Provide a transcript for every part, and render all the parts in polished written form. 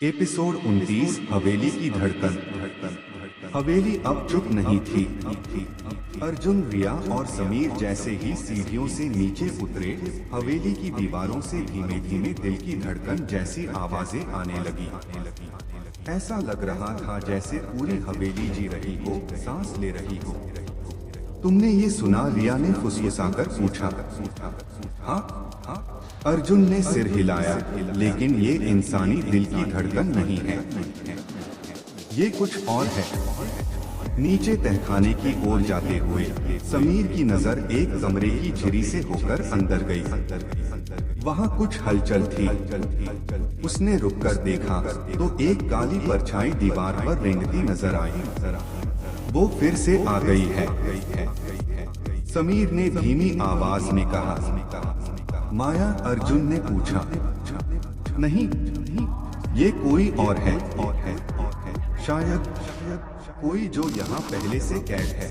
Episode 29 हवेली की धड़कन। हवेली अब चुप नहीं थी। अर्जुन, रिया और समीर जैसे ही सीढ़ियों से नीचे उतरे, हवेली की दीवारों से धीमे धीमे दिल की धड़कन जैसी आवाजें आने लगी। ऐसा लग रहा था जैसे पूरी हवेली जी रही हो, सांस ले रही हो। तुमने ये सुना? रिया ने फुसफुसाकर पूछा। हाँ, अर्जुन ने सिर हिलाया, लेकिन ये इंसानी दिल की धड़कन नहीं है, ये कुछ और है। नीचे तहखाने की ओर जाते हुए समीर की नजर एक कमरे की झिरी से होकर अंदर गई। वहां कुछ हलचल थी। उसने रुककर देखा तो एक काली परछाई दीवार पर रेंगती नजर आई। वो फिर से आ गई है। समीर ने धीमी आवाज में कहा। माया? अर्जुन ने पूछा। नहीं, ये कोई और है, शायद कोई जो यहाँ पहले से कैद है।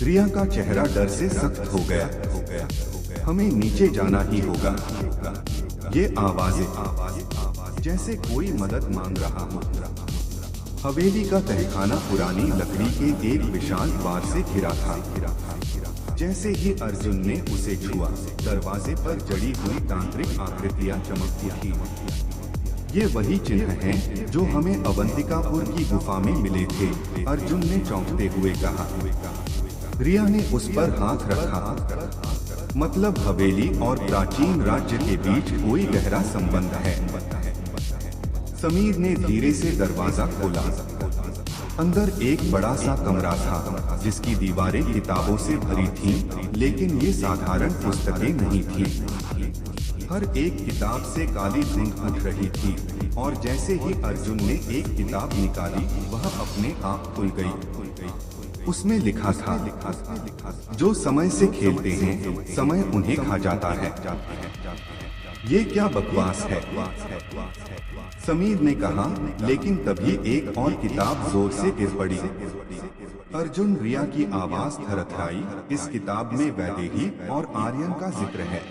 रिया का चेहरा डर से सख्त हो गया। हमें नीचे जाना ही होगा। ये आवाजें जैसे कोई मदद मांग रहा हो। हवेली का तहखाना पुरानी लकड़ी के एक विशाल द्वार से घिरा था। जैसे ही अर्जुन ने उसे छुआ, दरवाजे पर जड़ी हुई तांत्रिक आकृतियां चमकती थी। ये वही चिन्ह हैं जो हमें अवंतिकापुर की गुफा में मिले थे, अर्जुन ने चौंकते हुए कहा। रिया ने उस पर हाथ रखा। मतलब हवेली और प्राचीन राज्य के बीच कोई गहरा संबंध है। समीर ने धीरे से दरवाजा खोला। अंदर एक बड़ा सा कमरा था, जिसकी दीवारें किताबों से भरी थीं, लेकिन ये साधारण पुस्तकें नहीं थीं। हर एक किताब से काली धुंध उठ रही थी, और जैसे ही अर्जुन ने एक किताब निकाली, वह अपने आप खुल गई। उसमें लिखा था, जो समय से खेलते हैं, समय उन्हें खा जाता है। ये क्या बकवास है? समीर ने कहा, लेकिन तभी एक और किताब जोर से गिर पड़ी। अर्जुन, रिया की आवाज थरथराई। इस किताब में वैदेही और आर्यन का जिक्र है।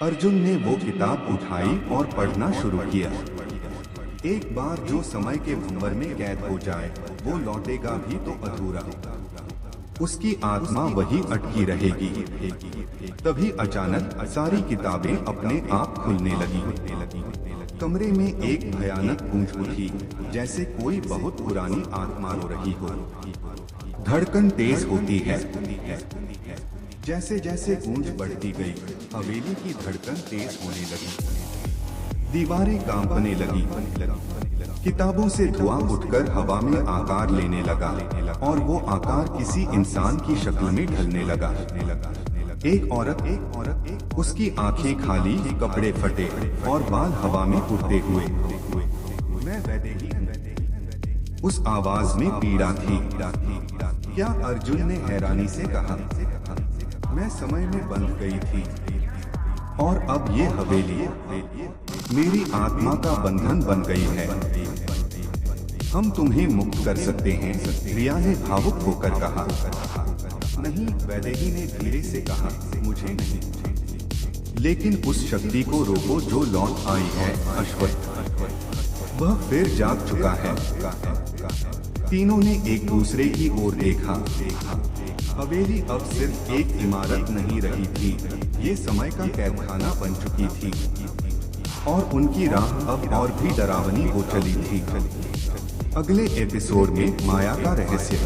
अर्जुन ने वो किताब उठाई और पढ़ना शुरू किया। एक बार जो समय के भंवर में कैद हो जाए, वो लौटेगा भी तो अधूरा। उसकी आत्मा वही अटकी रहेगी। तभी अचानक सारी किताबें अपने आप खुलने लगी। कमरे में एक भयानक गूंज उठी, जैसे कोई बहुत पुरानी आत्मा रो रही हो। धड़कन तेज होती है। जैसे जैसे गूंज बढ़ती गई, हवेली की धड़कन तेज होने लगी। दीवारें कांपने लगी। किताबों से धुआं उठकर हवा में आकार लेने लगा, और वो आकार किसी इंसान की शक्ल में ढलने लगा। एक औरत, उसकी आंखें खाली, कपड़े फटे और बाल हवा में उड़ते हुए। मैं वैदेही। उस आवाज में पीड़ा थी। क्या? अर्जुन ने हैरानी से कहा। मैं समय में बंध गई थी, और अब ये हवेली मेरी आत्मा का बंधन बन गई है। हम तुम्हें मुक्त कर सकते हैं, रिया ने भावुक होकर कहा। नहीं, वैदेही ने धीरे से कहा, मुझे नहीं। लेकिन उस शक्ति को रोको जो लौट आई है, अश्वत्थ। वह फिर जाग चुका है। तीनों ने एक दूसरे की ओर देखा। हवेली अब सिर्फ एक इमारत नहीं रही थी, ये समय का कैदखाना बन चुकी थी। और उनकी राह अब और भी डरावनी हो चली थी। अगले एपिसोड में माया का रहस्य।